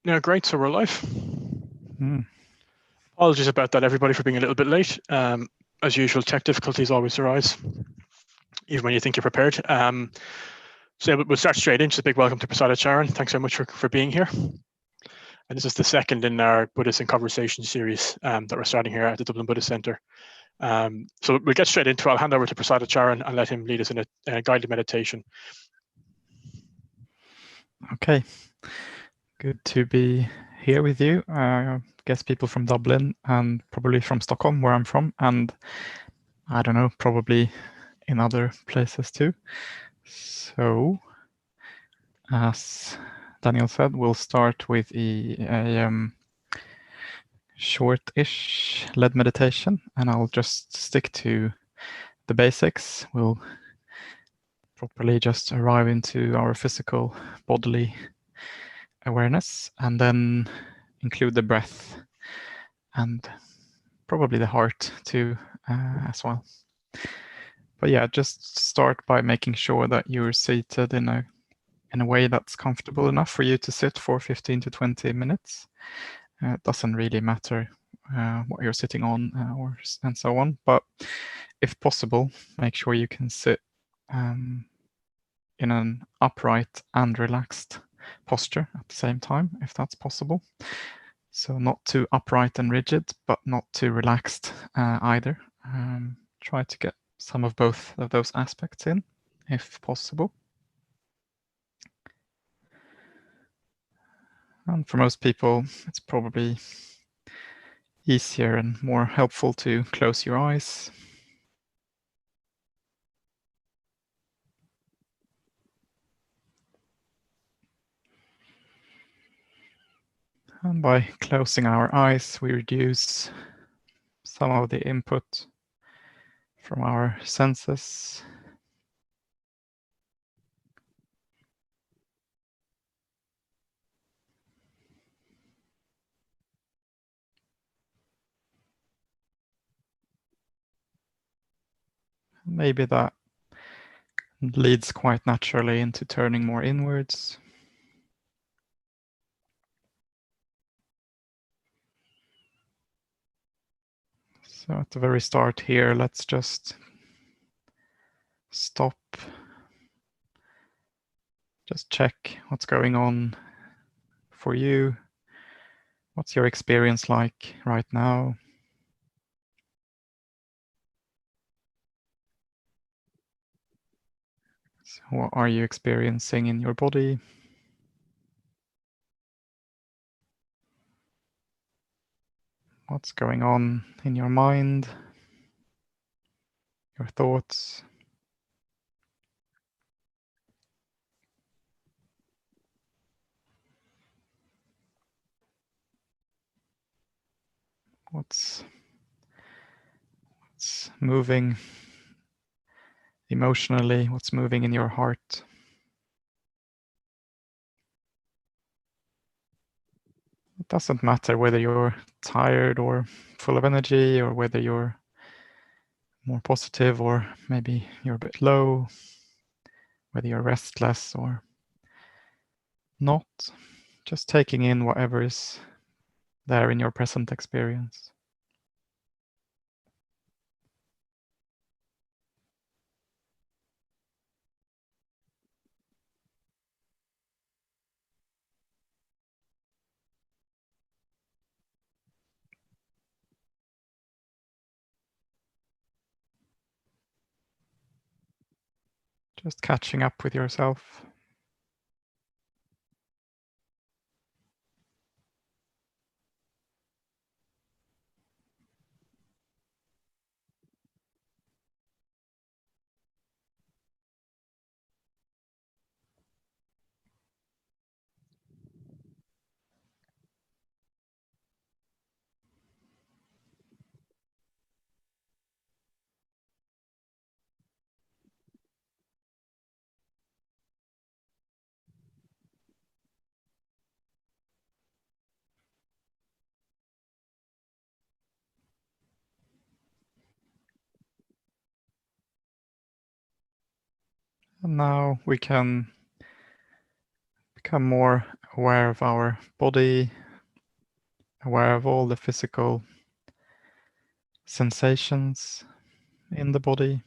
Yeah, great. So we're live. Mm. Apologies about that, everybody, for being a little bit late. As usual, tech difficulties always arise, even when you think you're prepared. So yeah, we'll start straight in. Just a big welcome to Prasadacarin. Thanks so much for being here. And this is the second in our Buddhist in Conversation series that we're starting here at the Dublin Buddhist Centre. So we'll get straight into it. I'll hand over to Prasadacarin and let him lead us in a guided meditation. Okay, good to be here with you. I guess people from Dublin and probably from Stockholm, where I'm from, and I don't know, probably in other places too. So, as Daniel said, we'll start with a short-ish led meditation, and I'll just stick to the basics. We'll properly just arrive into our physical bodily awareness and then include the breath and probably the heart too as well. But yeah, just start by making sure that you're seated in a way that's comfortable enough for you to sit for 15 to 20 minutes. It doesn't really matter what you're sitting on and so on, but if possible, make sure you can sit in an upright and relaxed posture at the same time, if that's possible. So not too upright and rigid, but not too relaxed either. Try to get some of both of those aspects in, if possible. And for most people, it's probably easier and more helpful to close your eyes. And by closing our eyes, we reduce some of the input from our senses. Maybe that leads quite naturally into turning more inwards. So at the very start here, let's just stop. Just check what's going on for you. What's your experience like right now? So what are you experiencing in your body? What's going on in your mind? Your thoughts? What's moving emotionally? What's moving in your heart? It doesn't matter whether you're tired or full of energy, or whether you're more positive or maybe you're a bit low, whether you're restless or not. Just taking in whatever is there in your present experience. Just catching up with yourself. And now we can become more aware of our body, aware of all the physical sensations in the body.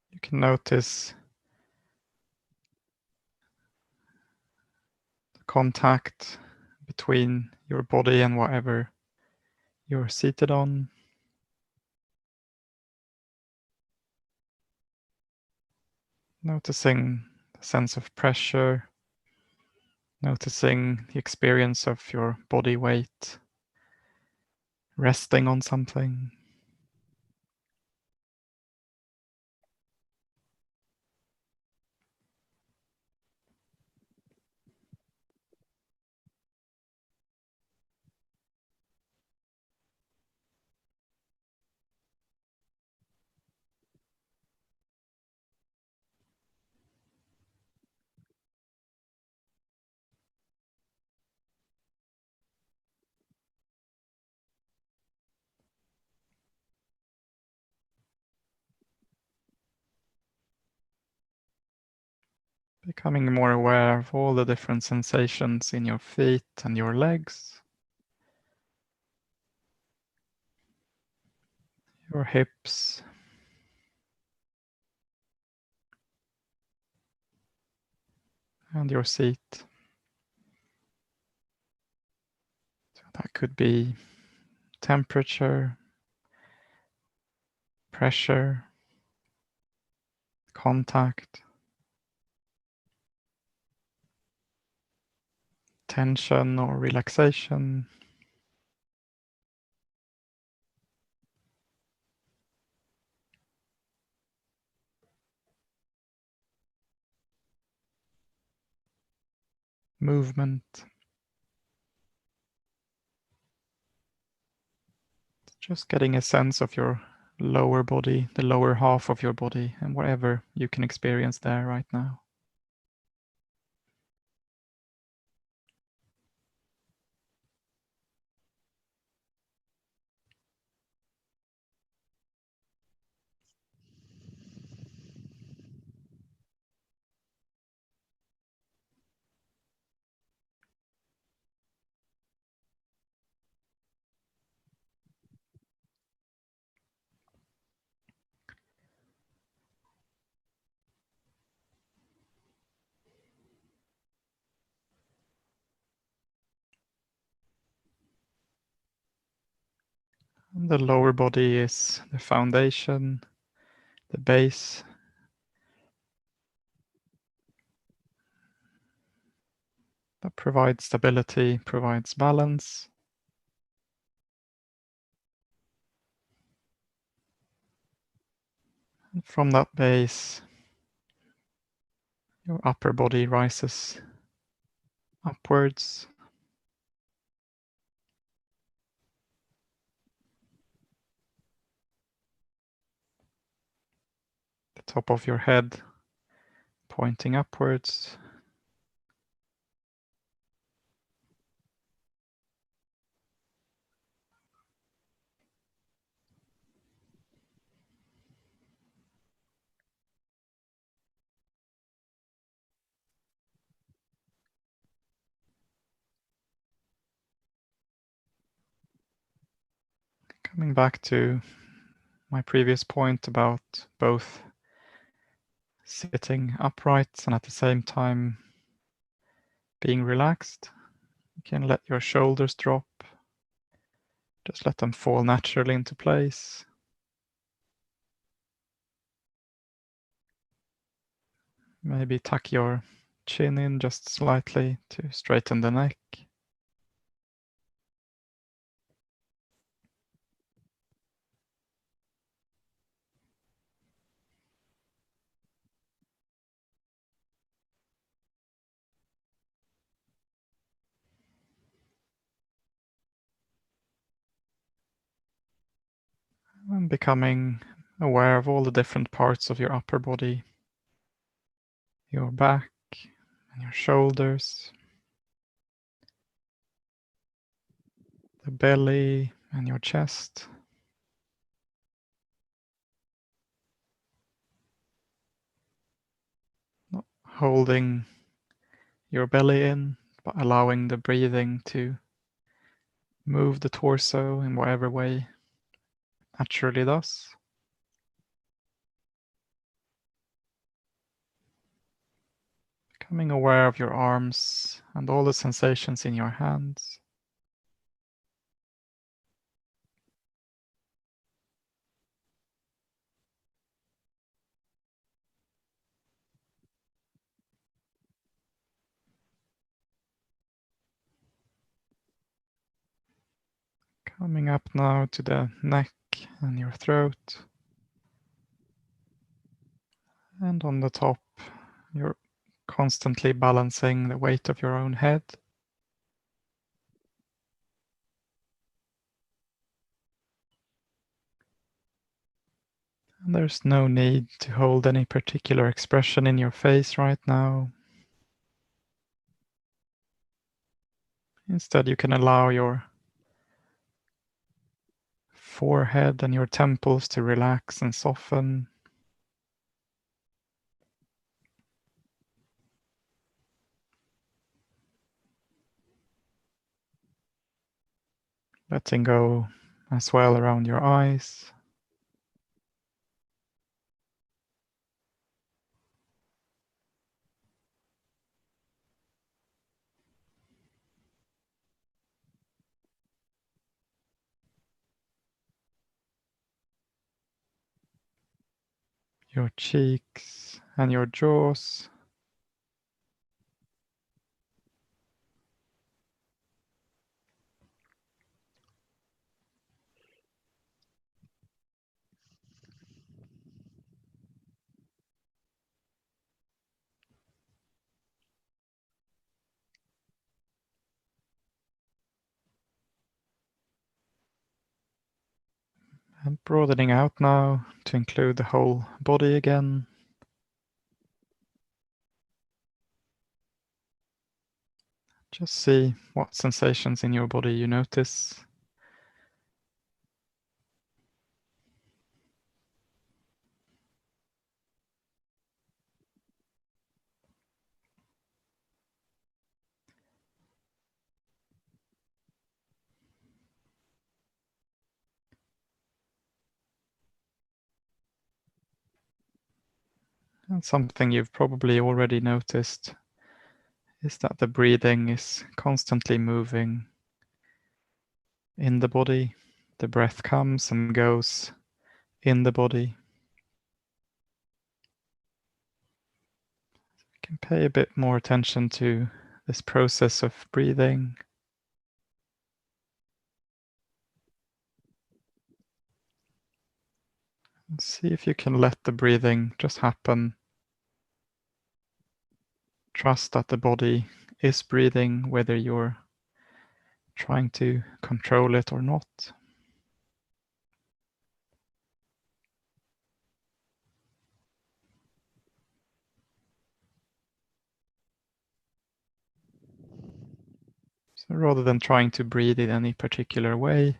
You can notice the contact between your body and whatever you're seated on. Noticing the sense of pressure, noticing the experience of your body weight resting on something. Becoming more aware of all the different sensations in your feet and your legs, your hips, and your seat. So that could be temperature, pressure, contact, tension or relaxation. Movement. Just getting a sense of your lower body, the lower half of your body, and whatever you can experience there right now. And the lower body is the foundation, the base. That provides stability, provides balance. And from that base, your upper body rises upwards. The top of your head pointing upwards. Coming back to my previous point about both sitting upright and at the same time being relaxed. You can let your shoulders drop. Just let them fall naturally into place. Maybe tuck your chin in just slightly to straighten the neck. And becoming aware of all the different parts of your upper body, your back and your shoulders, the belly, and your chest. Not holding your belly in, but allowing the breathing to move the torso in whatever way naturally does. Becoming aware of your arms and all the sensations in your hands. Coming up now to the neck and your throat. And on the top, you're constantly balancing the weight of your own head. And there's no need to hold any particular expression in your face right now. Instead, you can allow your forehead and your temples to relax and soften. Letting go as well around your eyes. Your cheeks and your jaws. And broadening out now to include the whole body again. Just see what sensations in your body you notice. And something you've probably already noticed is that the breathing is constantly moving in the body. The breath comes and goes in the body. You can pay a bit more attention to this process of breathing. And see if you can let the breathing just happen. Trust that the body is breathing, whether you're trying to control it or not. So rather than trying to breathe in any particular way,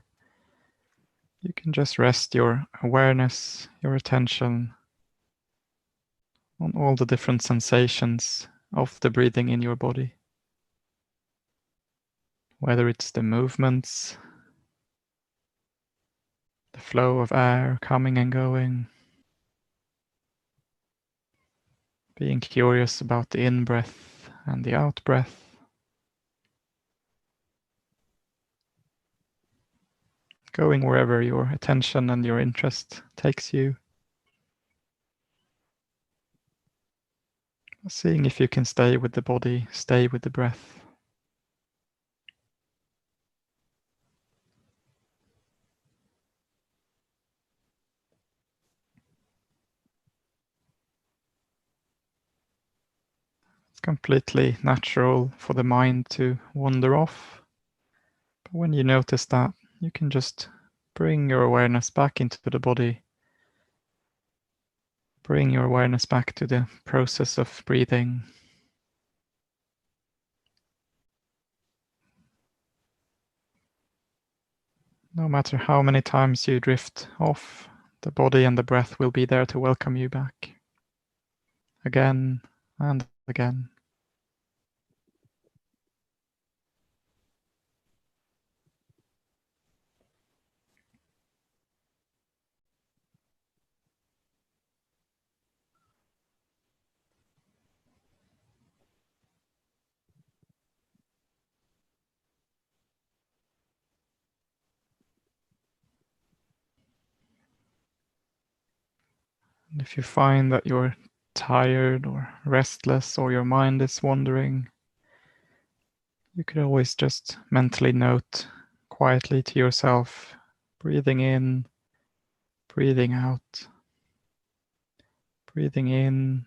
you can just rest your awareness, your attention on all the different sensations of the breathing in your body. Whether it's the movements, the flow of air coming and going, being curious about the in-breath and the out-breath. Going wherever your attention and your interest takes you. Seeing if you can stay with the body, stay with the breath. It's completely natural for the mind to wander off. But when you notice that, you can just bring your awareness back into the body. Bring your awareness back to the process of breathing. No matter how many times you drift off, the body and the breath will be there to welcome you back. Again and again. And if you find that you're tired or restless or your mind is wandering, you could always just mentally note quietly to yourself, breathing in, breathing out, breathing in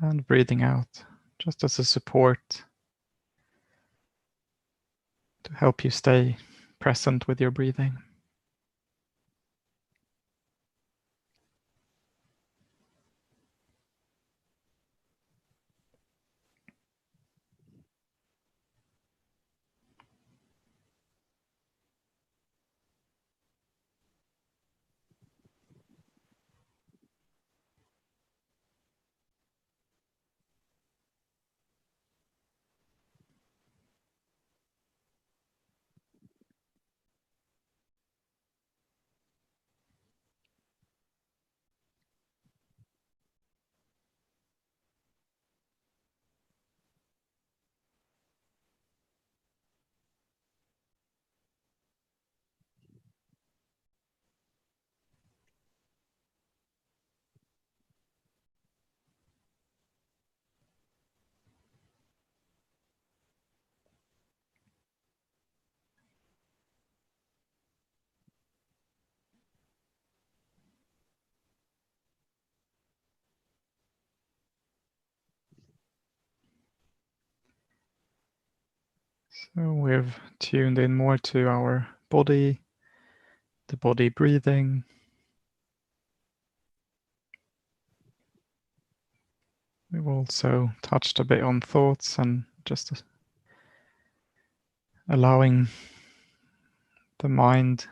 and breathing out, just as a support to help you stay present with your breathing. So we've tuned in more to our body, the body breathing. We've also touched a bit on thoughts and just allowing the mind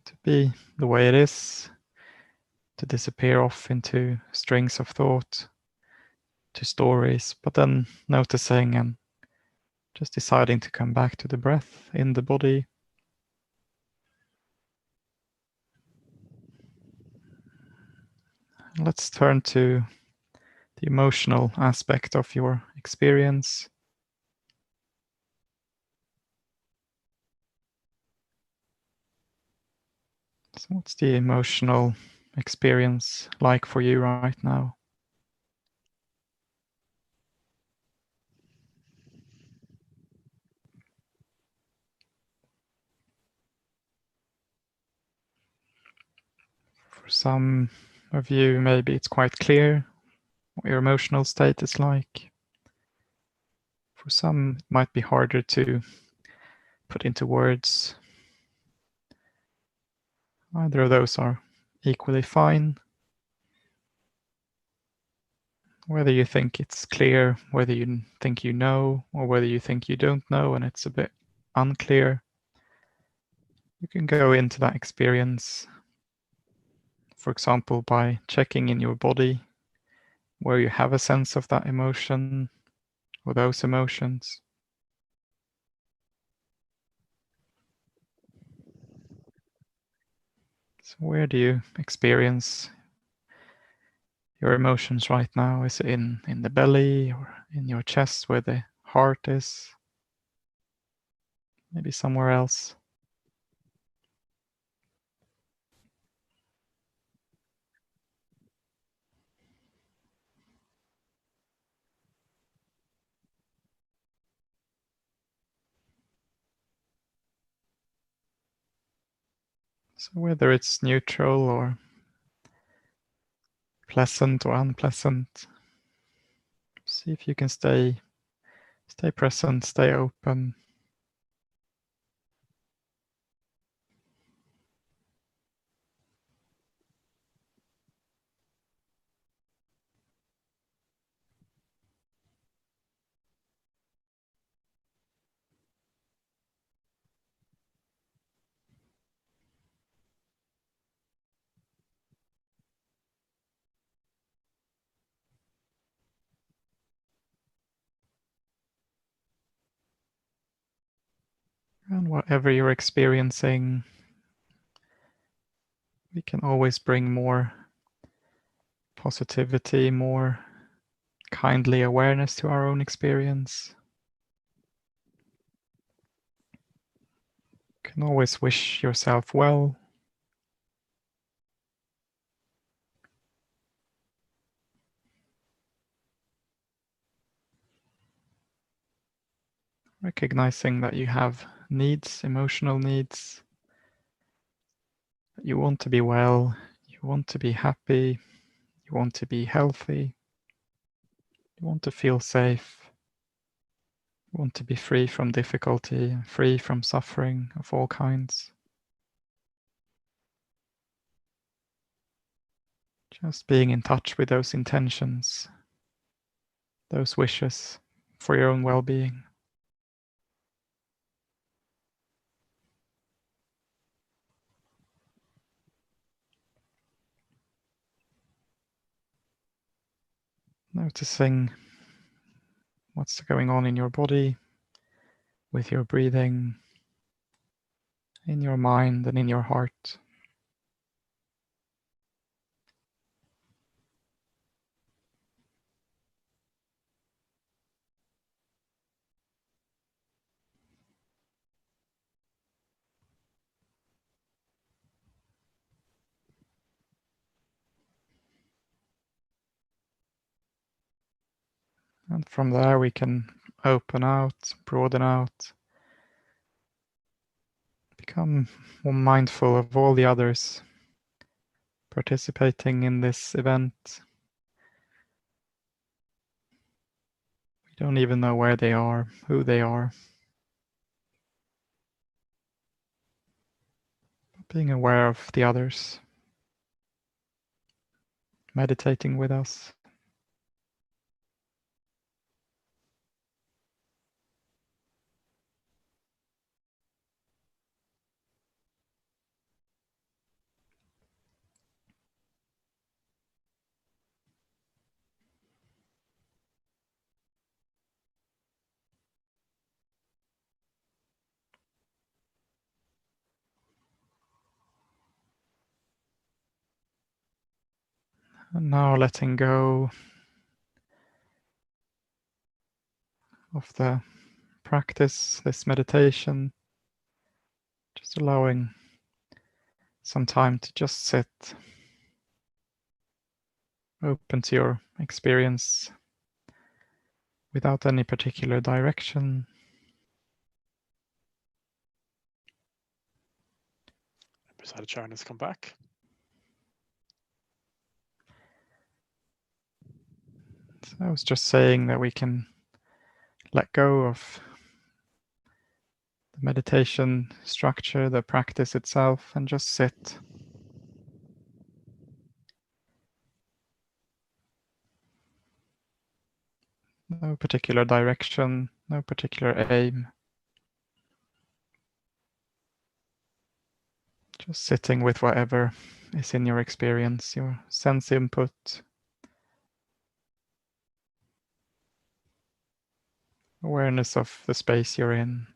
to be the way it is, to disappear off into strings of thought, to stories, but then noticing and just deciding to come back to the breath in the body. Let's turn to the emotional aspect of your experience. So what's the emotional experience like for you right now? For some of you, maybe it's quite clear what your emotional state is like. For some, it might be harder to put into words. Either of those are equally fine. Whether you think it's clear, whether you think you know, or whether you think you don't know and it's a bit unclear, you can go into that experience, for example, by checking in your body where you have a sense of that emotion or those emotions. So where do you experience your emotions right now? Is it in the belly or in your chest where the heart is? Maybe somewhere else. So whether it's neutral or pleasant or unpleasant, see if you can stay present, stay open. And whatever you're experiencing, we can always bring more positivity, more kindly awareness to our own experience. You can always wish yourself well. Recognizing that you have needs, emotional needs, that you want to be well, you want to be happy, you want to be healthy, you want to feel safe, you want to be free from difficulty, free from suffering of all kinds. Just being in touch with those intentions, those wishes for your own well-being. Noticing what's going on in your body, with your breathing, in your mind and in your heart. And from there we can open out, broaden out, become more mindful of all the others participating in this event. We don't even know where they are, who they are. Being aware of the others, meditating with us. And now letting go of the practice, this meditation, just allowing some time to just sit, open to your experience without any particular direction. Prasadacarin has come back. So I was just saying that we can let go of the meditation structure, the practice itself, and just sit. No particular direction, no particular aim. Just sitting with whatever is in your experience, your sense input, awareness of the space you're in.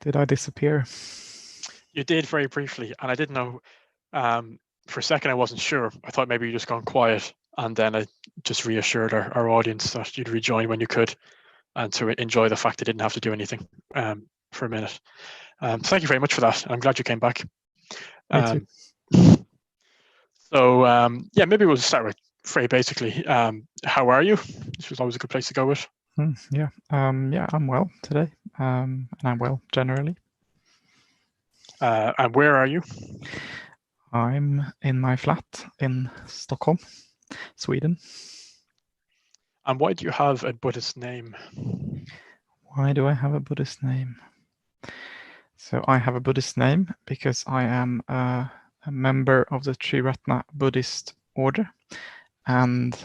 Did I disappear? You did very briefly, and I didn't know. For a second, I wasn't sure. I thought maybe you just gone quiet, and then I just reassured our audience that you'd rejoin when you could, and to enjoy the fact they didn't have to do anything for a minute. Thank you very much for that. I'm glad you came back. Me too. So yeah, maybe we'll start with very basically, how are you? This was always a good place to go with. Yeah, I'm well today, and I'm well generally. And where are you? I'm in my flat in Stockholm, Sweden. And why do you have a Buddhist name? Why do I have a Buddhist name? So I have a Buddhist name because I am a member of the Triratna Buddhist order, and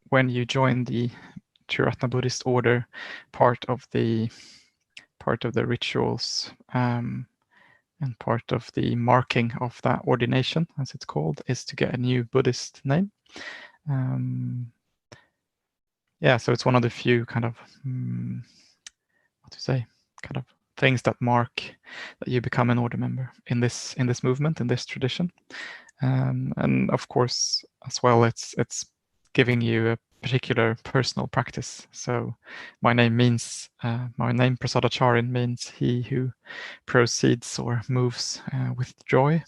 when you join the Triratna Buddhist order, part of the rituals and part of the marking of that ordination, as it's called, is to get a new Buddhist name. Yeah, so it's one of the few kind of kind of things that mark that you become an order member in this movement, in this tradition. And of course, as well, it's giving you a particular personal practice. So my name Prasadacarin means he who proceeds or moves with joy.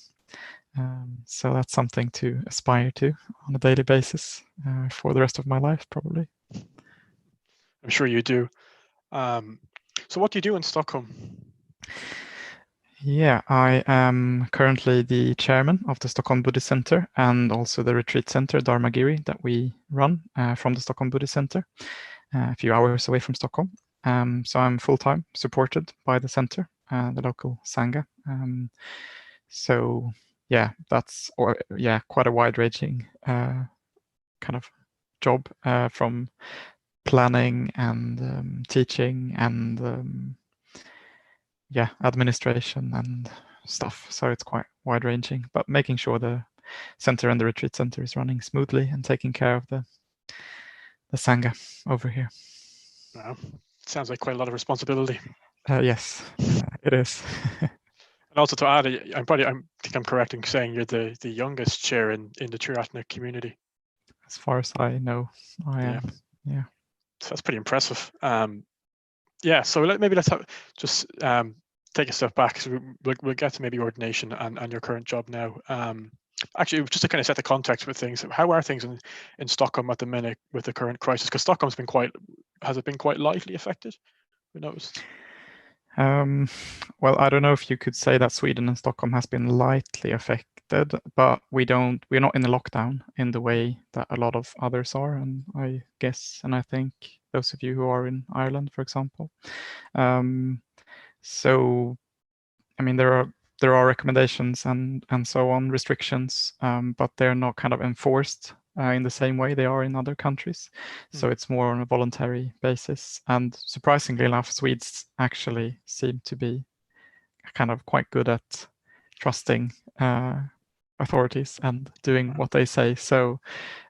So that's something to aspire to on a daily basis for the rest of my life, probably. I'm sure you do. So what do you do in Stockholm? Yeah, I am currently the chairman of the Stockholm Buddhist Center and also the retreat center, Dharmagiri, that we run from the Stockholm Buddhist Center, a few hours away from Stockholm. So I'm full-time supported by the center, the local Sangha. So yeah, that's quite a wide-ranging kind of job from planning and teaching and administration and stuff. So it's quite wide-ranging, but making sure the center and the retreat center is running smoothly and taking care of the Sangha over here. Wow. Sounds like quite a lot of responsibility. Yes, it is. And also to add, I think I'm correct in saying you're the youngest chair in the Triratna community. As far as I know, I am. Yeah. So that's pretty impressive. So let's take a step back. So we'll get to maybe ordination and your current job now. Actually, just to kind of set the context with things, how are things in Stockholm at the minute with the current crisis? Because Stockholm's been quite lightly affected? We noticed. Well, I don't know if you could say that Sweden and Stockholm has been lightly affected, but we're not in a lockdown in the way that a lot of others are, and I guess, and I think those of you who are in Ireland, for example. So, I mean, there are recommendations and so on, restrictions, but they're not kind of enforced in the same way they are in other countries. So it's more on a voluntary basis. And surprisingly enough, Swedes actually seem to be kind of quite good at trusting authorities and doing what they say. So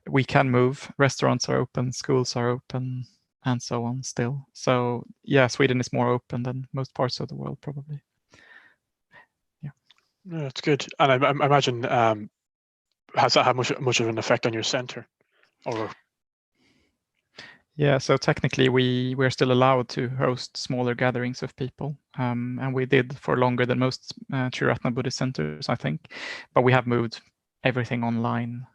we can move, restaurants are open, schools are open, and so on still. So yeah, Sweden is more open than most parts of the world, probably. Yeah. No, that's good. And I imagine, has that had much of an effect on your center? Or yeah, so technically we're still allowed to host smaller gatherings of people, and we did for longer than most Triratna Buddhist centers, I think, but we have moved everything online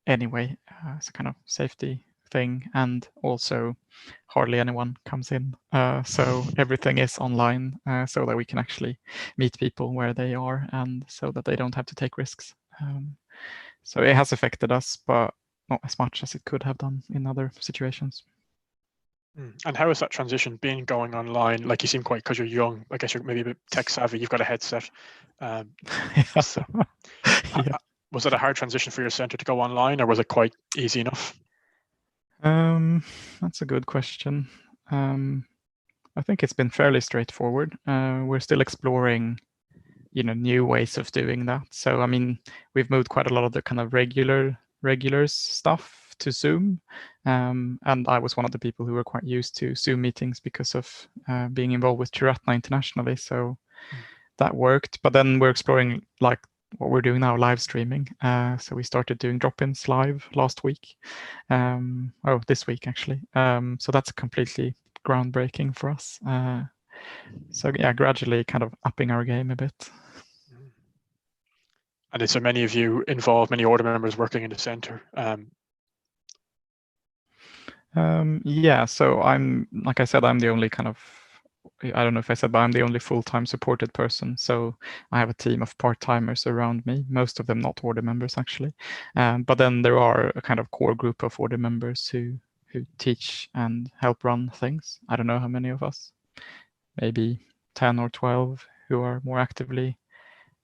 anyway. It's a kind of safety thing, and also hardly anyone comes in, so everything is online, so that we can actually meet people where they are, and so that they don't have to take risks. So it has affected us, but not as much as it could have done in other situations. And how has that transition been going online? Like, you seem quite, because you're young, I guess you're maybe a bit tech savvy, you've got a headset. So, was it a hard transition for your center to go online, or was it quite easy enough? That's a good question. I think it's been fairly straightforward. We're still exploring new ways of doing that. So I mean, we've moved quite a lot of the kind of regulars stuff to Zoom, and I was one of the people who were quite used to Zoom meetings because of being involved with Triratna internationally. So that worked. But then we're exploring like what we're doing now, live streaming. So we started doing drop-ins live last week. This week actually. So that's completely groundbreaking for us. So yeah, gradually kind of upping our game a bit. And is there many of you involved, many order members working in the center? Yeah, so I'm, like I said, I'm the only kind of, I don't know if I said, but I'm the only full-time supported person. So I have a team of part-timers around me, most of them not order members actually. But then there are a kind of core group of order members who teach and help run things. I don't know how many of us, maybe 10 or 12 who are more actively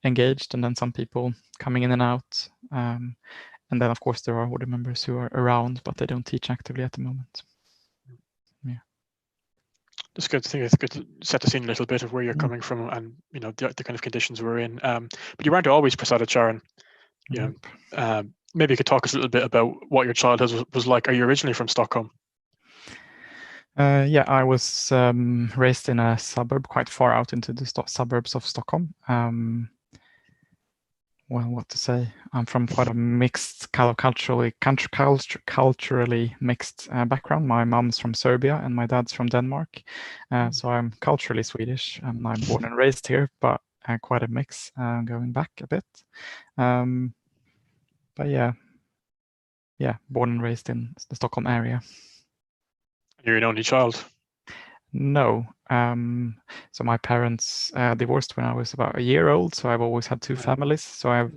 engaged, and then some people coming in and out. And then of course there are order members who are around, but they don't teach actively at the moment. Yeah. It's good. I think it's good to set the scene a little bit of where you're coming from, and the kind of conditions we're in. But you weren't always Prasadacarin. Maybe you could talk us a little bit about what your childhood was like. Are you originally from Stockholm? Yeah, I was raised in a suburb quite far out into the suburbs of Stockholm. Well, what to say? I'm from quite a mixed, culturally mixed background. My mom's from Serbia and my dad's from Denmark. So I'm culturally Swedish and I'm born and raised here, but quite a mix going back a bit. But yeah, born and raised in the Stockholm area. You're an only child? No. So my parents divorced when I was about a year old. So I've always had two families. So I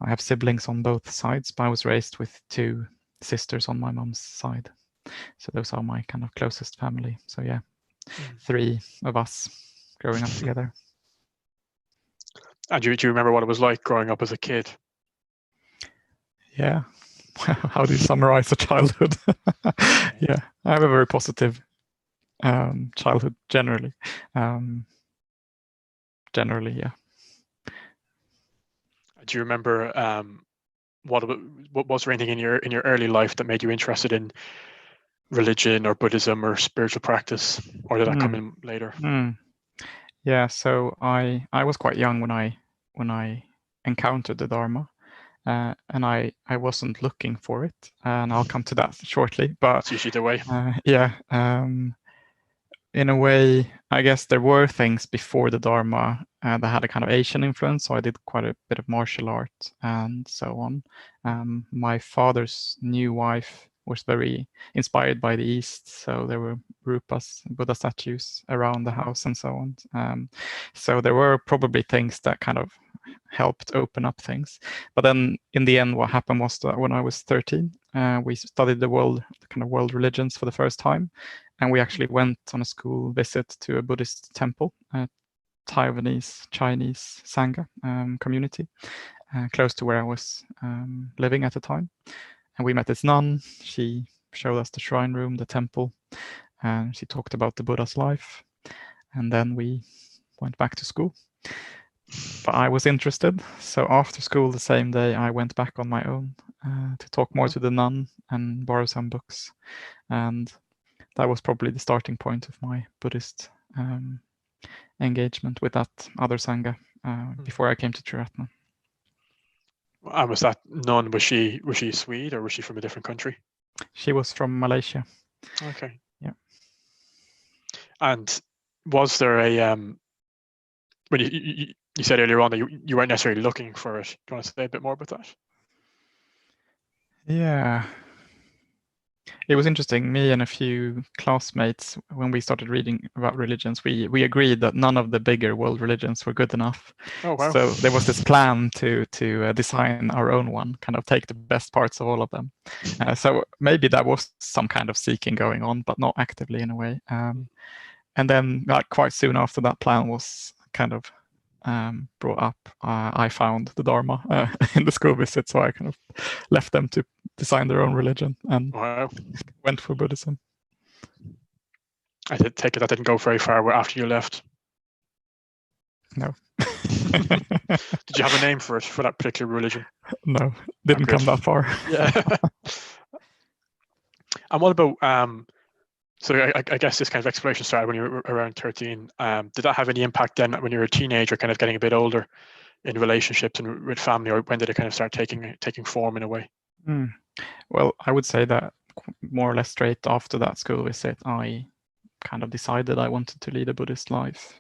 have siblings on both sides, but I was raised with two sisters on my mom's side. So those are my kind of closest family. So yeah, 3 of us growing up together. And do you remember what it was like growing up as a kid? Yeah. How do you summarize a childhood? Yeah, I have a very positive childhood generally. Generally, yeah. Do you remember what was there anything in your early life that made you interested in religion or Buddhism or spiritual practice, or did that come in later? Yeah, so I was quite young when I encountered the Dharma, and I wasn't looking for it, and I'll come to that shortly. But it's usually the way. Yeah. In a way, I guess there were things before the Dharma that had a kind of Asian influence. So I did quite a bit of martial art and so on. My father's new wife was very inspired by the East. So there were rupas, Buddha statues around the house and so on. So there were probably things that kind of helped open up things. But then in the end, what happened was that when I was 13, we studied the kind of world religions for the first time. And we actually went on a school visit to a Buddhist temple, a Taiwanese Chinese Sangha community, close to where I was living at the time. And we met this nun. She showed us the shrine room, the temple, and she talked about the Buddha's life. And then we went back to school. But I was interested. So after school the same day, I went back on my own to talk more to the nun and borrow some books. And that was probably the starting point of my Buddhist engagement with that other Sangha before I came to Triratna. And was that nun, was she Swede or was she from a different country? She was from Malaysia. Okay. Yeah. And was there a when you said earlier on that you weren't necessarily looking for it? Do you want to say a bit more about that? Yeah. It was interesting. Me and a few classmates, when we started reading about religions, we agreed that none of the bigger world religions were good enough. Oh, wow. So there was this plan to design our own one, kind of take the best parts of all of them. So maybe that was some kind of seeking going on, but not actively in a way. And then quite soon after that plan was kind of brought up, I found the Dharma in the school visit, so I kind of left them to design their own religion and went for Buddhism. I did take it that didn't go very far after you left. No. Did you have a name for that particular religion? No, didn't come that far. Yeah. And what about so I guess this kind of exploration started when you were around 13. Did that have any impact then when you were a teenager, kind of getting a bit older in relationships and with family, or when did it kind of start taking form in a way? Well, I would say that more or less straight after that school visit, I kind of decided I wanted to lead a Buddhist life.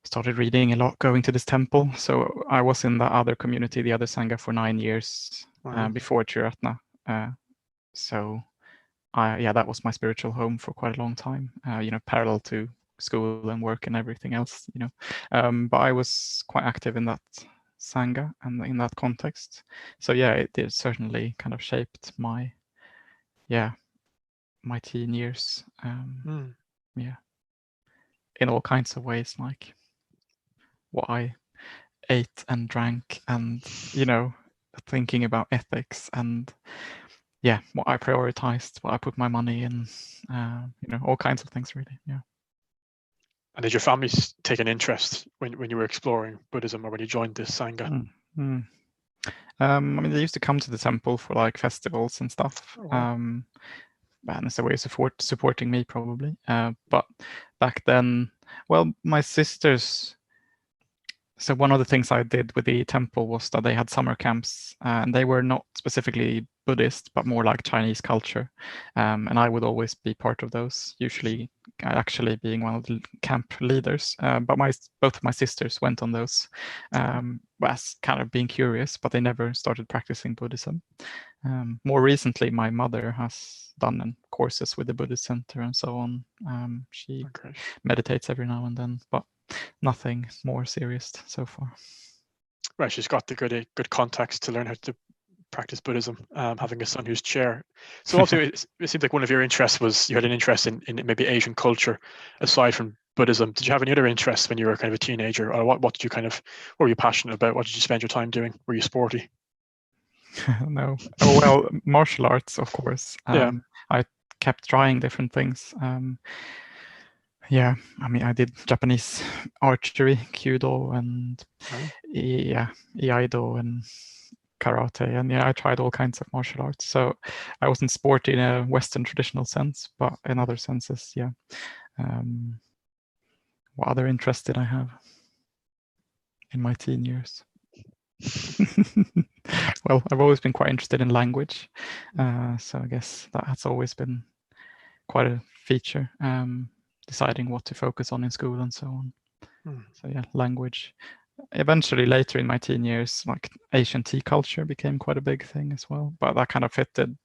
Started reading a lot, going to this temple. So I was in the other community, the other Sangha, for 9 years before Triratna. So that was my spiritual home for quite a long time, parallel to school and work and everything else, but I was quite active in that Sangha and in that context. So yeah, it did certainly kind of shaped my teen years. In all kinds of ways, like what I ate and drank, and thinking about ethics, and what I prioritized, what I put my money in, all kinds of things, really. And did your family take an interest when you were exploring Buddhism, or when you joined this Sangha? I mean, they used to come to the temple for like festivals and stuff. Oh, wow. And it's a way of supporting me, probably. But back then, well, my sisters. So one of the things I did with the temple was that they had summer camps, and they were not specifically Buddhist, but more like Chinese culture. And I would always be part of those, usually actually being one of the camp leaders. But both of my sisters went on those, as kind of being curious, but they never started practicing Buddhism. More recently, my mother has done courses with the Buddhist Center and so on. She meditates every now and then, but nothing more serious so far. Right, she's got the good context to learn how to practice Buddhism, having a son who's chair. So also, it seems like one of your interests was you had an interest in maybe Asian culture aside from Buddhism. Did you have any other interests when you were kind of a teenager, or what did you what were you passionate about? What did you spend your time doing? Were you sporty? No. Oh, well, martial arts, of course. Yeah. I kept trying different things. I mean, I did Japanese archery, Kyudo, and Iaido, and karate, and I tried all kinds of martial arts. So I wasn't sporty in a Western traditional sense, but in other senses, what other interests did I have in my teen years? Well, I've always been quite interested in language, so I guess that has always been quite a feature, deciding what to focus on in school and so on. So language. Eventually, later in my teen years, like Asian tea culture became quite a big thing as well, but that kind of fitted.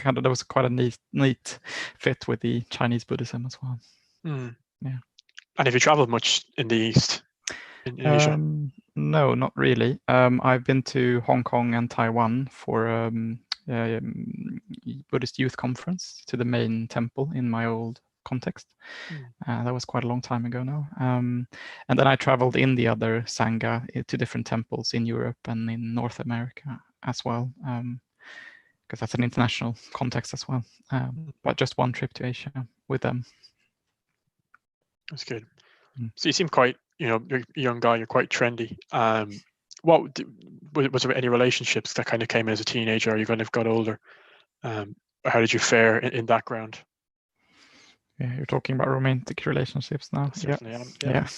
There was quite a neat fit with the Chinese Buddhism as well. Yeah. And have you traveled much in the East, in Asia? No, not really. I've been to Hong Kong and Taiwan for Buddhist youth conference, to the main temple in my old context. That was quite a long time ago now. And then I traveled in the other Sangha to different temples in Europe and in North America as well, because that's an international context as well. But just one trip to Asia with them. That's good. So you seem quite, you're a young guy, you're quite trendy. Was there any relationships that kind of came as a teenager, or you kind of got older? How did you fare in that ground? Yeah, you're talking about romantic relationships now. Certainly am. Yeah.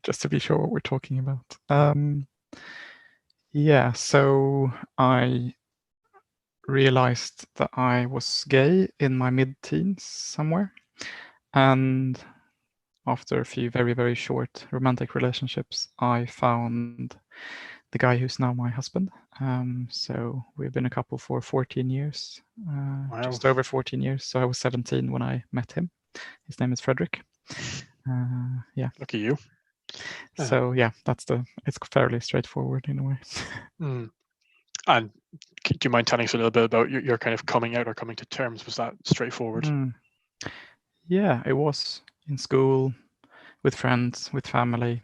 Just to be sure what we're talking about. So I realized that I was gay in my mid-teens somewhere, and after a few very, very short romantic relationships, I found the guy who's now my husband. So we've been a couple for 14 years, just over 14 years. So I was 17 when I met him. His name is Frederick. Lucky you. So it's fairly straightforward in a way. And do you mind telling us a little bit about your kind of coming out or coming to terms? Was that straightforward? Yeah, it was. In school, with friends, with family.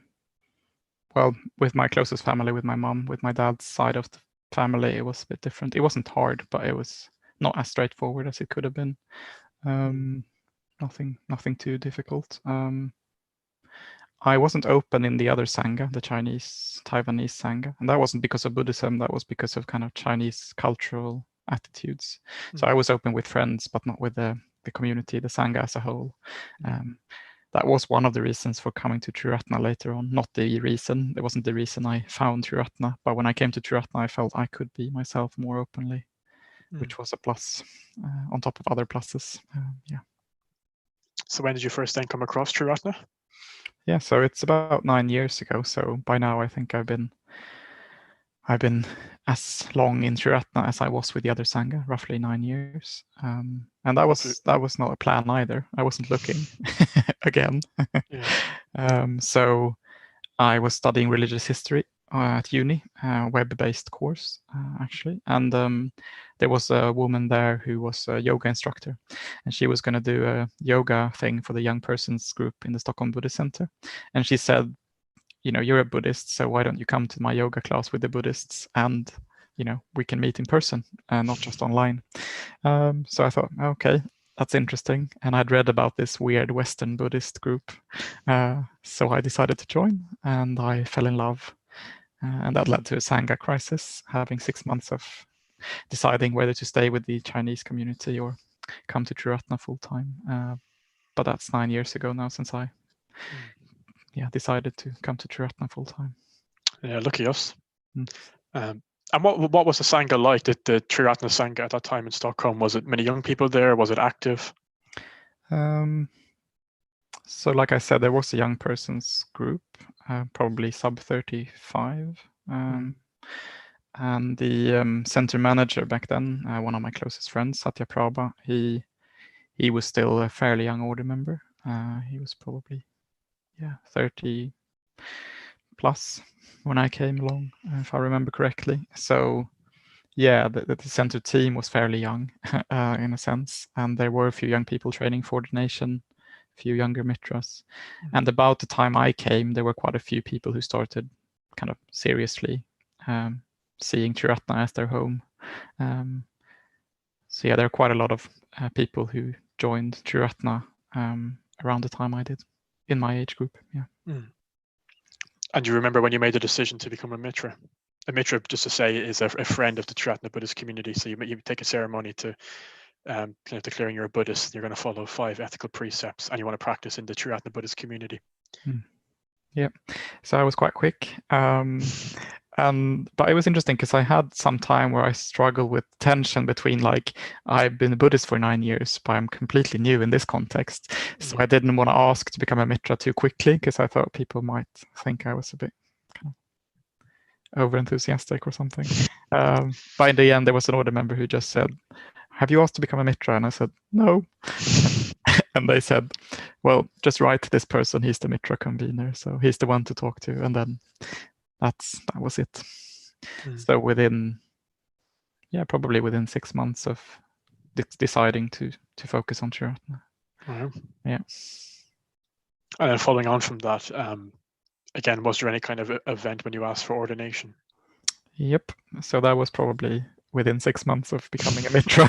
Well, with my closest family, with my mom, with my dad's side of the family, it was a bit different. It wasn't hard, but it was not as straightforward as it could have been. Nothing too difficult. I wasn't open in the other Sangha, the Chinese, Taiwanese Sangha. And that wasn't because of Buddhism, that was because of kind of Chinese cultural attitudes. So I was open with friends, but not with the community, the Sangha as a whole. That was one of the reasons for coming to Triratna later on. Not the reason, it wasn't the reason I found Triratna, but when I came to Triratna, I felt I could be myself more openly, which was a plus on top of other pluses. So when did you first then come across Triratna? Yeah, so it's about 9 years ago. So by now, I think I've been as long in Triratna as I was with the other Sangha, roughly 9 years. And that was not a plan either. I wasn't looking again. So I was studying religious history at uni, web-based course actually, and there was a woman there who was a yoga instructor, and she was going to do a yoga thing for the young persons group in the Stockholm Buddhist Center, and she said, you're a Buddhist, so why don't you come to my yoga class with the Buddhists, and we can meet in person and not just online. So I thought, okay, that's interesting. And I'd read about this weird Western Buddhist group. So I decided to join, and I fell in love. And that led to a Sangha crisis, having 6 months of deciding whether to stay with the Chinese community or come to Triratna full time. But that's 9 years ago now since I decided to come to Triratna full time. Yeah, lucky us. And what was the Sangha like, the Triratna Sangha at that time in Stockholm? Was it many young people there? Was it active? So like I said, there was a young persons group, probably sub 35. And the center manager back then, one of my closest friends, Satya Prabha, he was still a fairly young order member. He was probably 30 plus when I came along, if I remember correctly. So the center team was fairly young in a sense, and there were a few young people training for ordination, a few younger mitras. And about the time I came, there were quite a few people who started kind of seriously seeing Triratna as their home. So there are quite a lot of people who joined Triratna around the time I did in my age group. And you remember when you made the decision to become a mitra? A mitra, just to say, is a friend of the Triratna Buddhist community. So you take a ceremony to declaring you're a Buddhist. You're going to follow 5 ethical precepts, and you want to practice in the Triratna Buddhist community. Yeah, so I was quite quick. But it was interesting because I had some time where I struggled with tension between, like, I've been a Buddhist for 9 years, but I'm completely new in this context. So I didn't want to ask to become a mitra too quickly because I thought people might think I was a bit kind of over-enthusiastic or something. But in the end, there was an order member who just said, "Have you asked to become a mitra?" And I said, "No." And they said, "Well, just write to this person. He's the mitra convener, so he's the one to talk to." And then that was it. So probably within 6 months of deciding to focus on Triratna. Yeah. And then following on from that, again, was there any kind of event when you asked for ordination? Yep. So that was probably within 6 months of becoming a mitra.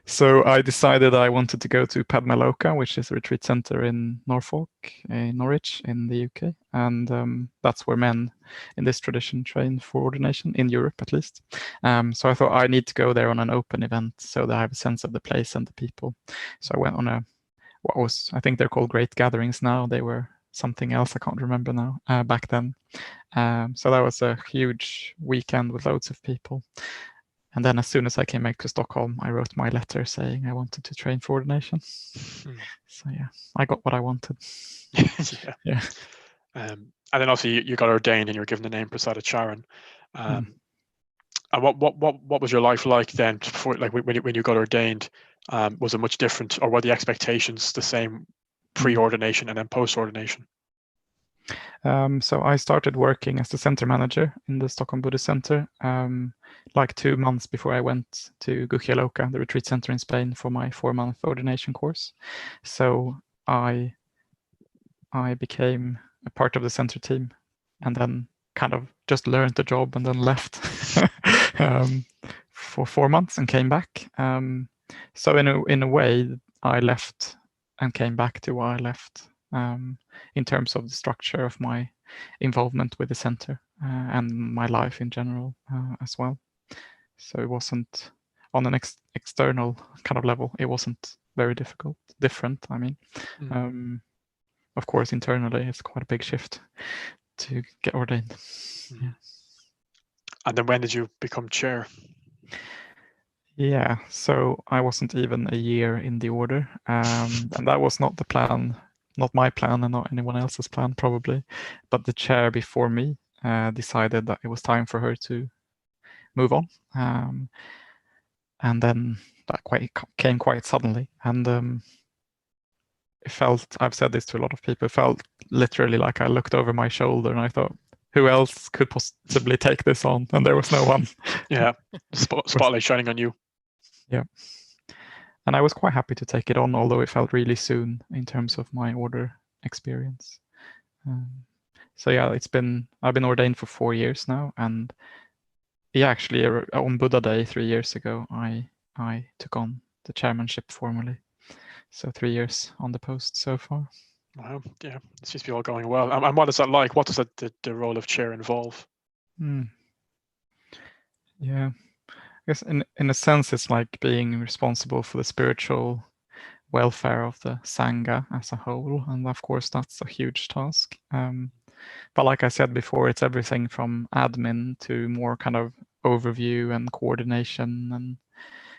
So I decided I wanted to go to Padmaloka, which is a retreat center in Norfolk, Norwich in the UK. And that's where men in this tradition train for ordination, in Europe at least. So I thought I need to go there on an open event so that I have a sense of the place and the people. So I went on I think they're called Great Gatherings now. They were something else, I can't remember now, back then. So that was a huge weekend with loads of people. And then as soon as I came back to Stockholm, I wrote my letter saying I wanted to train for ordination. So I got what I wanted. Yeah. And then also you got ordained and you were given the name Prasadacarin. And what was your life like then before, like when you got ordained? Was it much different, or were the expectations the same pre-ordination and then post-ordination? So I started working as the center manager in the Stockholm Buddhist Center like 2 months before I went to Guhyaloka, the retreat center in Spain, for my 4-month ordination course. So I became a part of the center team, and then kind of just learned the job and then left for 4 months and came back. So in a way, I left and came back to why I left. In terms of the structure of my involvement with the center and my life in general as well. So it wasn't on an external kind of level. It wasn't very different. I mean, of course, internally, it's quite a big shift to get ordained. Yeah. And then when did you become chair? Yeah, so I wasn't even a year in the order, and that was not the plan. Not my plan and not anyone else's plan, probably, but the chair before me, decided that it was time for her to move on. And then that came quite suddenly. And it felt, I've said this to a lot of people, it felt literally like I looked over my shoulder and I thought, who else could possibly take this on? And there was no one. Yeah, spotlight shining on you. Yeah. And I was quite happy to take it on, although it felt really soon in terms of my order experience. So yeah, I've been ordained for 4 years now, and yeah, actually on Buddha Day 3 years ago, I took on the chairmanship formally. So 3 years on the post so far. Wow, yeah, it seems to be all going well. And what is that like? What does the role of chair involve? Yeah, I guess in a sense, it's like being responsible for the spiritual welfare of the Sangha as a whole. And of course, that's a huge task. But like I said before, it's everything from admin to more kind of overview and coordination, and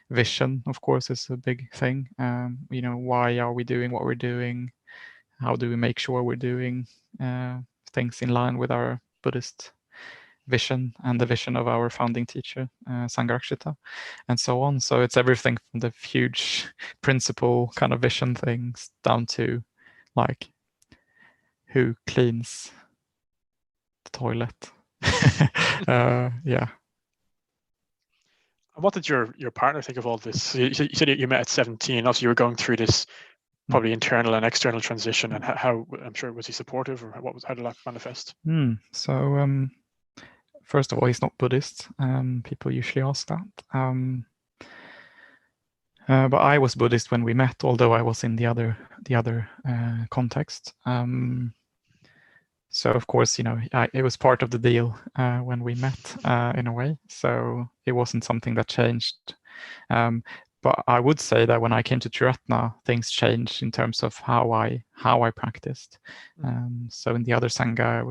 vision, of course, is a big thing. Why are we doing what we're doing? How do we make sure we're doing things in line with our Buddhist vision and the vision of our founding teacher, Sangharakshita, and so on. So it's everything from the huge principle kind of vision things down to like who cleans the toilet. Yeah. And what did your partner think of all this? So you said you met at 17. Also, you were going through this probably internal and external transition. And how I'm sure, was he supportive, or how did that manifest? So first of all, he's not Buddhist. People usually ask that. But I was Buddhist when we met, although I was in the other context. So of course, it was part of the deal when we met in a way. So it wasn't something that changed. But I would say that when I came to Triratna, things changed in terms of how I practiced. So in the other Sangha,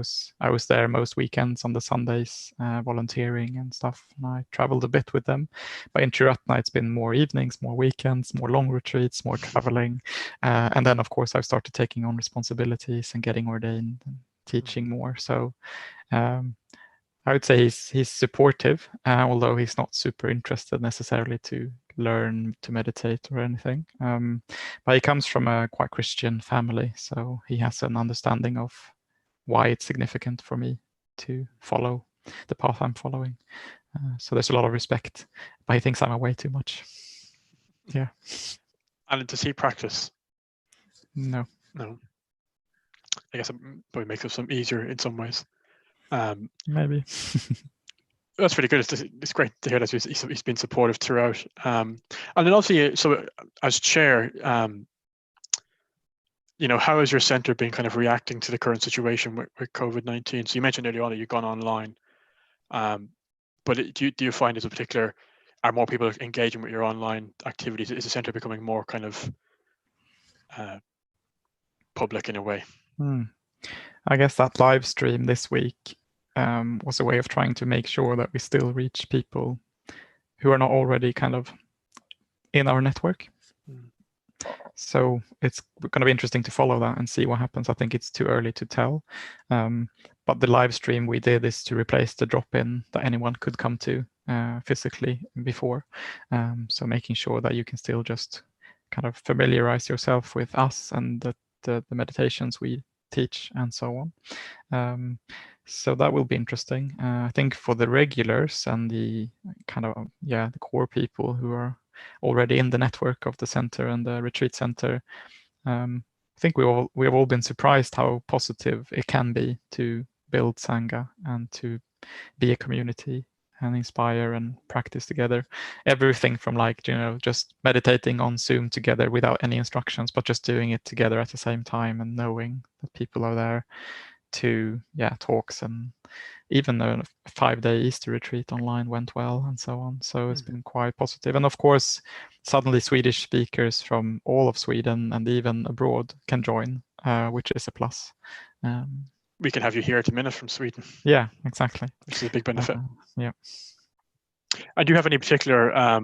I was there most weekends on the Sundays, volunteering and stuff. And I traveled a bit with them. But in Triratna, it's been more evenings, more weekends, more long retreats, more traveling. And then, of course, I've started taking on responsibilities and getting ordained and teaching more. So I would say he's supportive, although he's not super interested necessarily to learn to meditate or anything. But he comes from a quite Christian family, so he has an understanding of why it's significant for me to follow the path I'm following. So there's a lot of respect, but he thinks I'm away too much. Yeah. And does he practice? No. I guess it probably makes it some easier in some ways. Maybe. That's really good. It's great to hear that he's been supportive throughout. And then also, so as chair, how has your center been kind of reacting to the current situation with COVID-19? So you mentioned earlier on that you've gone online, but do you find as a particular, are more people engaging with your online activities? Is the center becoming more kind of public in a way? I guess that live stream this week was a way of trying to make sure that we still reach people who are not already kind of in our network. So it's going to be interesting to follow that and see what happens. I think it's too early to tell. But the live stream we did is to replace the drop-in that anyone could come to physically before. So making sure that you can still just kind of familiarize yourself with us and the meditations we teach and so on. So that will be interesting. I think for the regulars and the kind of, the core people who are already in the network of the center and the retreat center, I think we have all been surprised how positive it can be to build Sangha and to be a community and inspire and practice together. Everything from just meditating on Zoom together without any instructions, but just doing it together at the same time and knowing that people are there, to talks, and even a 5-day Easter retreat online went well and so on. So it's been quite positive. And of course, suddenly Swedish speakers from all of Sweden and even abroad can join, which is a plus. We can have you here at the minute from Sweden. Yeah, exactly. Which is a big benefit. Yeah. And do you have any particular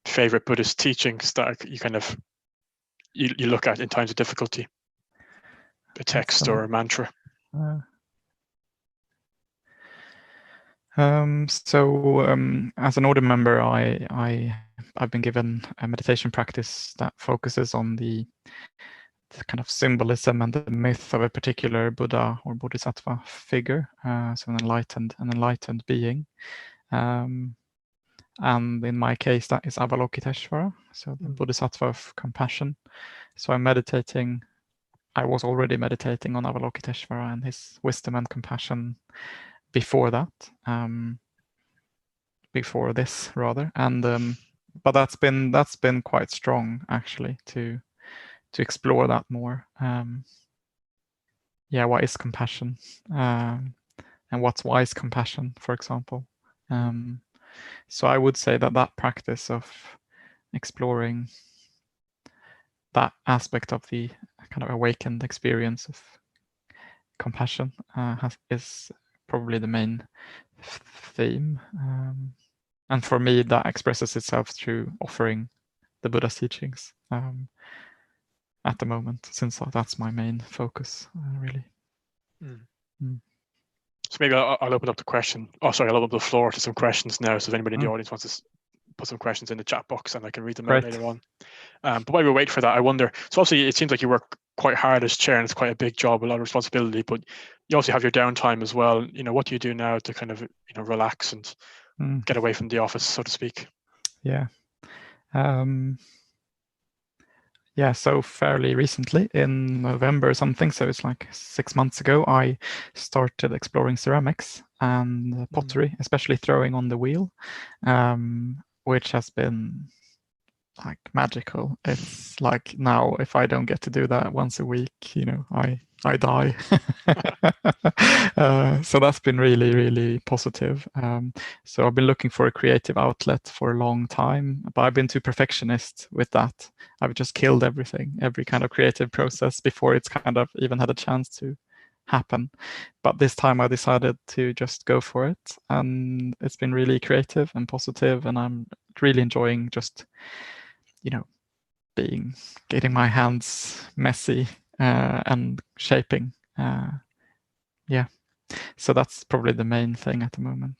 favorite Buddhist teachings that you kind of you look at in times of difficulty? A text or a mantra? As an order member, I've been given a meditation practice that focuses on the kind of symbolism and the myth of a particular Buddha or Bodhisattva figure, so an enlightened being. And in my case, that is Avalokiteshvara, so the Bodhisattva of compassion. So I'm meditating. I was already meditating on Avalokiteshvara and his wisdom and compassion before that, before this rather, and but that's been quite strong actually to explore that more. Yeah, what is compassion, and what's wise compassion, for example. So I would say that practice of exploring that aspect of the kind of awakened experience of compassion is probably the main theme. And for me, that expresses itself through offering the Buddha's teachings at the moment, since that's my main focus, really. So maybe I'll open up the question. Oh, sorry, I'll open up the floor to some questions now. So if anybody in the audience wants to put some questions in the chat box, and I can read them out later on. But while we wait for that, I wonder. So obviously, it seems like you work quite hard as chair, and it's quite a big job, a lot of responsibility. But you also have your downtime as well. What do you do now to kind of relax and get away from the office, so to speak? Yeah. Yeah, so fairly recently, in November or something, so it's like 6 months ago, I started exploring ceramics and pottery, especially throwing on the wheel, which has been like magical. It's like now, if I don't get to do that once a week, I die. So that's been really, really positive. So I've been looking for a creative outlet for a long time, but I've been too perfectionist with that. I've just killed every kind of creative process before it's kind of even had a chance to happen. But this time I decided to just go for it, and it's been really creative and positive, and I'm really enjoying just getting my hands messy and shaping. Yeah, so that's probably the main thing at the moment.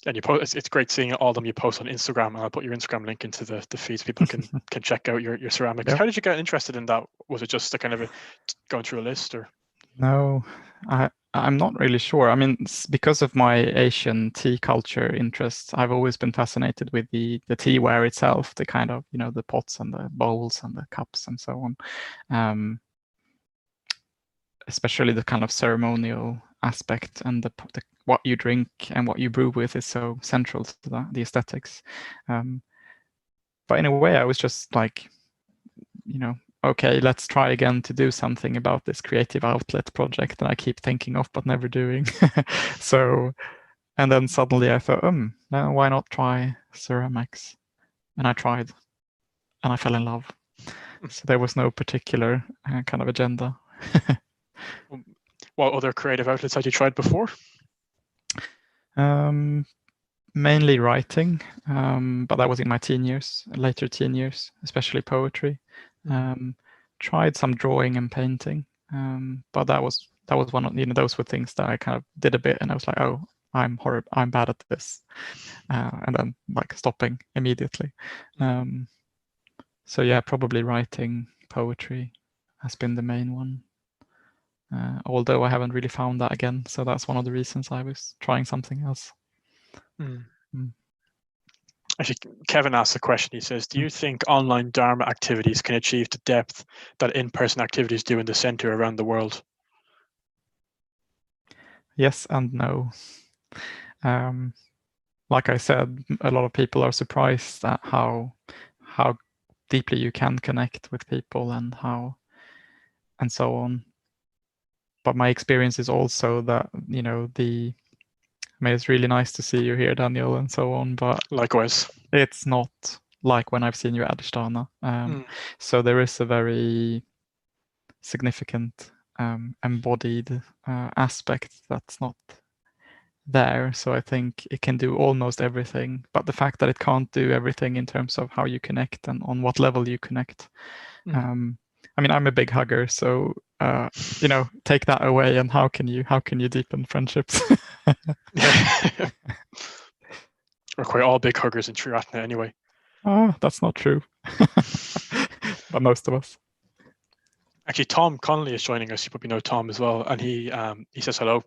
And you post, it's great seeing all of them you post on Instagram, and I'll put your Instagram link into the feed so people can check out your ceramics. Yep. How did you get interested in that? Was it just a kind of going through a list, or? No, I'm not really sure. I mean, because of my Asian tea culture interests, I've always been fascinated with the teaware itself, the kind of, the pots and the bowls and the cups and so on. Especially the kind of ceremonial aspect, and the what you drink and what you brew with is so central to that, the aesthetics. But in a way, I was just like, okay, let's try again to do something about this creative outlet project that I keep thinking of but never doing. And then suddenly I thought, now why not try ceramics? And I tried, and I fell in love. So there was no particular kind of agenda. What other creative outlets had you tried before? Mainly writing, but that was in my later teen years, especially poetry. Tried some drawing and painting, but that was one of those were things that I kind of did a bit, and I was like, oh, I'm horrible, I'm bad at this, and then like stopping immediately. So yeah, probably writing, poetry has been the main one. Although I haven't really found that again, so that's one of the reasons I was trying something else. Actually, Kevin asked a question. He says, do you think online Dharma activities can achieve the depth that in-person activities do in the center around the world? Yes and no. Like I said, a lot of people are surprised at how deeply you can connect with people and so on. But my experience is also that, it's really nice to see you here, Daniel, and so on. But likewise, it's not like when I've seen you at Adhisthana. So there is a very significant embodied aspect that's not there. So I think it can do almost everything, but the fact that it can't do everything in terms of how you connect and on what level you connect. I mean, I'm a big hugger, so take that away, and how can you deepen friendships? We're quite all big huggers in Triratna anyway. Oh, that's not true. But most of us. Actually, Tom Connolly is joining us. You probably know Tom as well, and he says hello.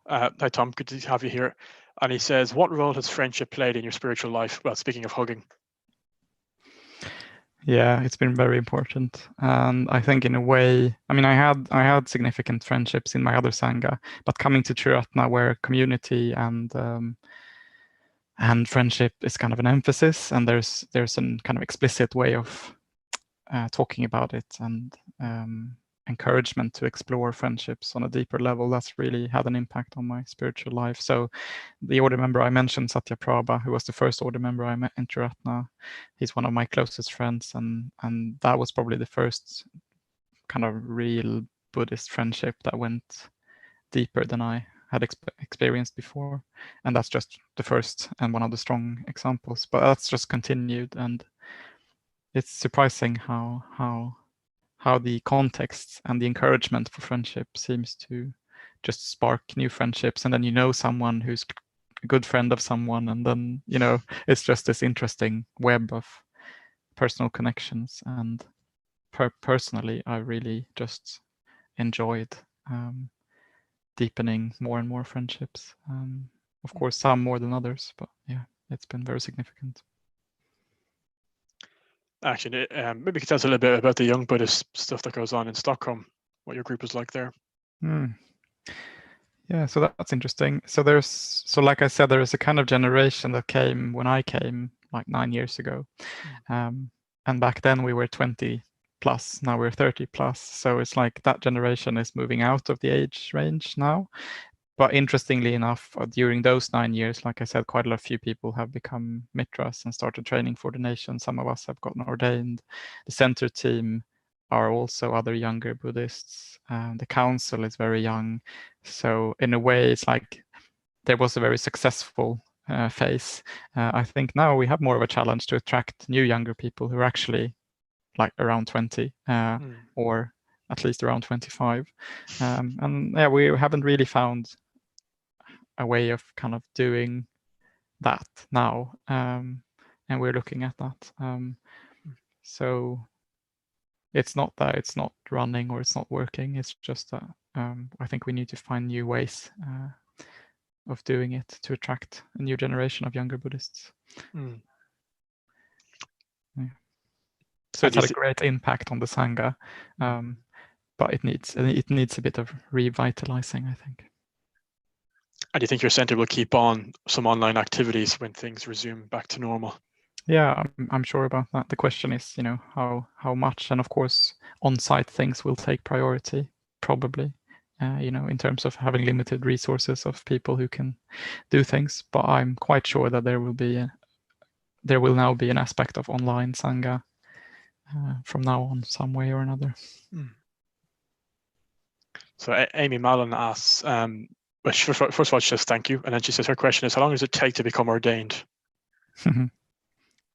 Hi, Tom. Good to have you here. And he says, "What role has friendship played in your spiritual life?" Well, speaking of hugging. Yeah, it's been very important, and I think in a way, I mean, I had significant friendships in my other sangha, but coming to Triratna, where community and friendship is kind of an emphasis, and there's a kind of explicit way of talking about it and encouragement to explore friendships on a deeper level. That's really had an impact on my spiritual life. So the order member I mentioned, Satya Prabha, who was the first order member I met in Triratna, he's one of my closest friends, and that was probably the first kind of real Buddhist friendship that went deeper than I had experienced before. And that's just the first and one of the strong examples, but that's just continued. And it's surprising how the context and the encouragement for friendship seems to just spark new friendships. And then you know someone who's a good friend of someone, and then it's just this interesting web of personal connections. And personally, I really just enjoyed deepening more and more friendships. Of course, some more than others, but yeah, it's been very significant. Actually, maybe you could tell us a little bit about the young Buddhist stuff that goes on in Stockholm, what your group is like there. Yeah, so that's interesting. So like I said, there is a kind of generation that came when I came like 9 years ago. And back then we were 20 plus, now we're 30 plus. So it's like that generation is moving out of the age range now. But interestingly enough, during those 9 years, like I said, quite a few people have become mitras and started training for ordination. Some of us have gotten ordained. The center team are also other younger Buddhists. The council is very young. So in a way, it's like there was a very successful phase. I think now we have more of a challenge to attract new younger people who are actually like around 20 or at least around 25. And yeah, we haven't really found a way of kind of doing that now, and we're looking at that. So it's not that it's not running or it's not working. It's just that I think we need to find new ways of doing it to attract a new generation of younger Buddhists. Yeah. So it's had a great impact on the Sangha, but it needs a bit of revitalizing, I think. And do you think your center will keep on some online activities when things resume back to normal? Yeah, I'm sure about that. The question is, how much, and of course, on-site things will take priority, probably. In terms of having limited resources of people who can do things. But I'm quite sure that there will now be an aspect of online Sangha from now on, some way or another. So Amy Mallon asks, first of all, she says thank you, and then she says her question is, how long does it take to become ordained?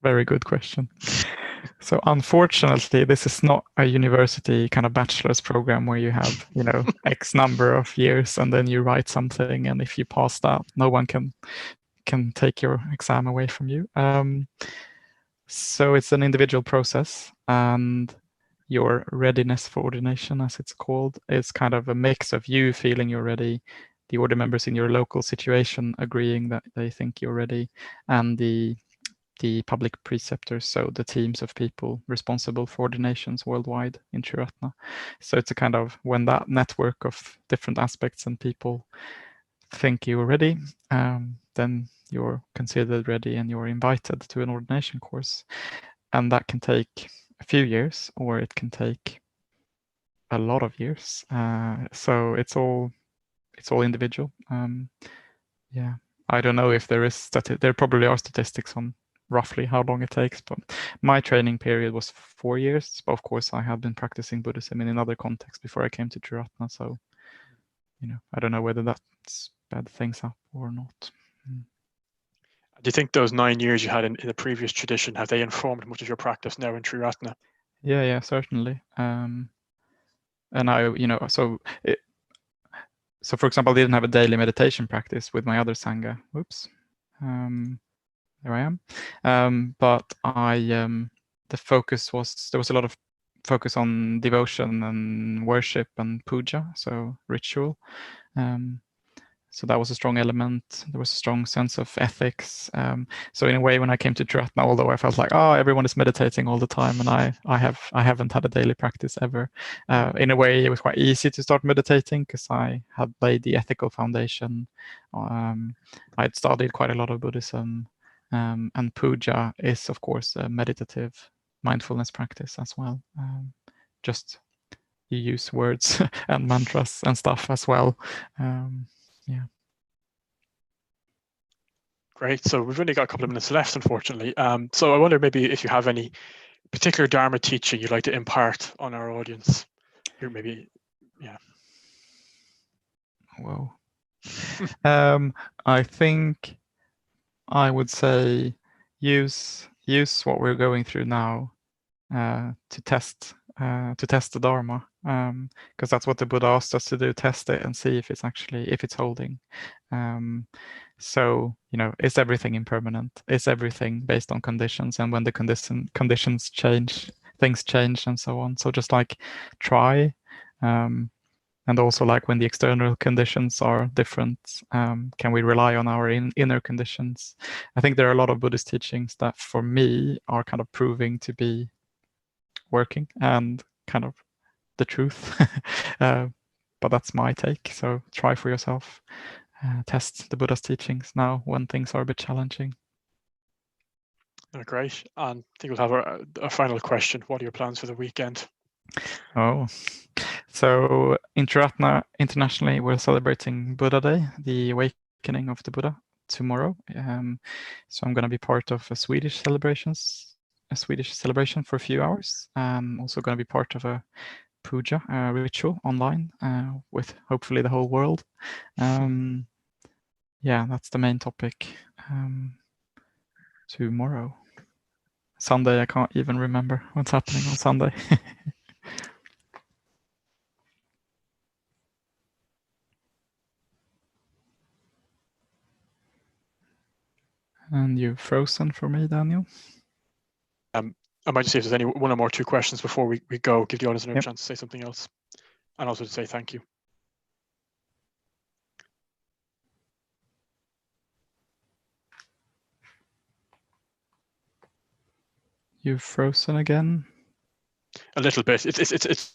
Very good question. So unfortunately, this is not a university kind of bachelor's program where you have, X number of years and then you write something, and if you pass that, no one can take your exam away from you. So it's an individual process, and your readiness for ordination, as it's called, is kind of a mix of you feeling you're ready, the order members in your local situation agreeing that they think you're ready, and the public preceptors, so the teams of people responsible for ordinations worldwide in Triratna. So it's a kind of, when that network of different aspects and people think you're ready, then you're considered ready and you're invited to an ordination course. And that can take a few years, or it can take a lot of years. So it's all individual. Yeah, I don't know if there probably are statistics on roughly how long it takes, but my training period was 4 years. But of course, I have been practicing Buddhism in another context before I came to Triratna. So, I don't know whether that sped things up or not. Do you think those 9 years you had in the previous tradition, have they informed much of your practice now in Triratna? Yeah, certainly. And I, so for example, I didn't have a daily meditation practice with my other Sangha. Whoops. There I am. But the focus was, there was a lot of focus on devotion and worship and puja, so ritual. So that was a strong element. There was a strong sense of ethics. So in a way, when I came to Triratna, although I felt like, oh, everyone is meditating all the time, and I haven't had a daily practice ever. In a way, it was quite easy to start meditating because I had laid the ethical foundation. I had studied quite a lot of Buddhism, and puja is, of course, a meditative mindfulness practice as well. Just you use words and mantras and stuff as well. Yeah. Great. So we've only got a couple of minutes left, unfortunately. So I wonder maybe if you have any particular Dharma teaching you'd like to impart on our audience. Here, maybe, yeah. Whoa. I think I would say use what we're going through now to test the Dharma, because that's what the Buddha asked us to do: test it and see if it's holding. So, is everything impermanent? Is everything based on conditions? And when the conditions change, things change, and so on. So just like try, and also like when the external conditions are different, can we rely on our inner conditions? I think there are a lot of Buddhist teachings that for me are kind of proving to be working and kind of the truth. But that's my take. So try for yourself. Test the Buddha's teachings now when things are a bit challenging. Great. And I think we'll have a final question. What are your plans for the weekend? Oh, so in Triratna internationally, we're celebrating Buddha Day, the awakening of the Buddha, tomorrow. So I'm going to be part of a Swedish celebration for a few hours. I'm also going to be part of a puja ritual online with hopefully the whole world. Yeah, that's the main topic. Tomorrow. Sunday, I can't even remember what's happening on Sunday. And you've frozen for me, Daniel. I might just see if there's any one or more two questions before we go, give the audience another chance to say something else, and also to say thank you. You've frozen again. A little bit. It's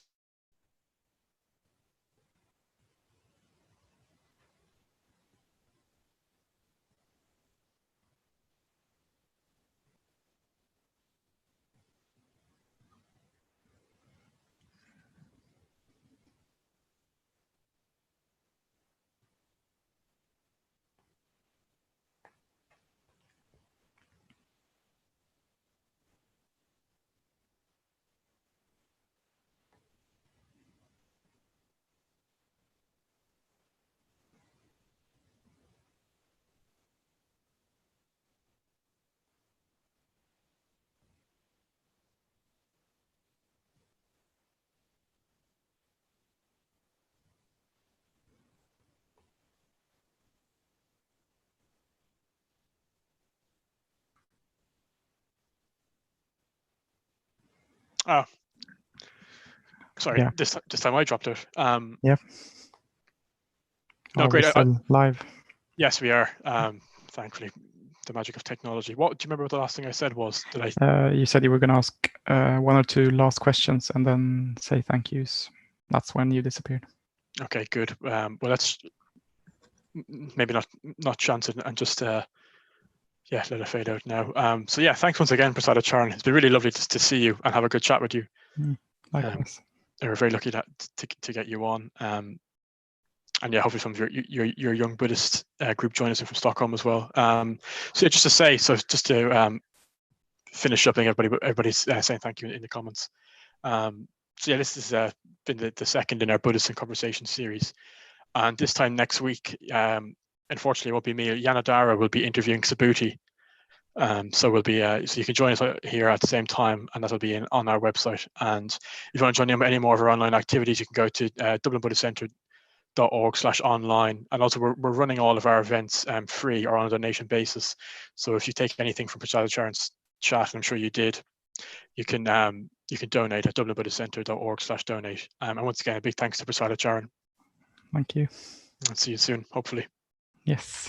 oh, sorry. Yeah. This time I dropped it. Yeah. No, great. Still live. Yes, we are. Thankfully, the magic of technology. What do you remember? What the last thing I said was? Did I? You said you were going to ask one or two last questions and then say thank yous. That's when you disappeared. Okay, good. Well, let's maybe not chance it and just let it fade out now. So yeah, thanks once again, Prasadacarin. It's been really lovely to see you and have a good chat with you. Likewise. We're very lucky to get you on. And yeah, hopefully some of your young Buddhist group join us in from Stockholm as well. So yeah, just to say, just to finish up, I think everybody's saying thank you in the comments. So yeah, this has been the second in our Buddhist Conversation series. And this time next week, unfortunately, it won't be me. Yanadara will be interviewing Subhuti. So we'll be so you can join us here at the same time, and that'll be on our website. And if you want to join in any more of our online activities, you can go to dublin.org/online, and also we're running all of our events free or on a donation basis. So if you take anything from Prasadacarin's chat, and I'm sure you did, you can donate at dublinbuddhistcenter.org/donate. And once again, a big thanks to Prasadacarin. Thank you. And see you soon, hopefully. Yes.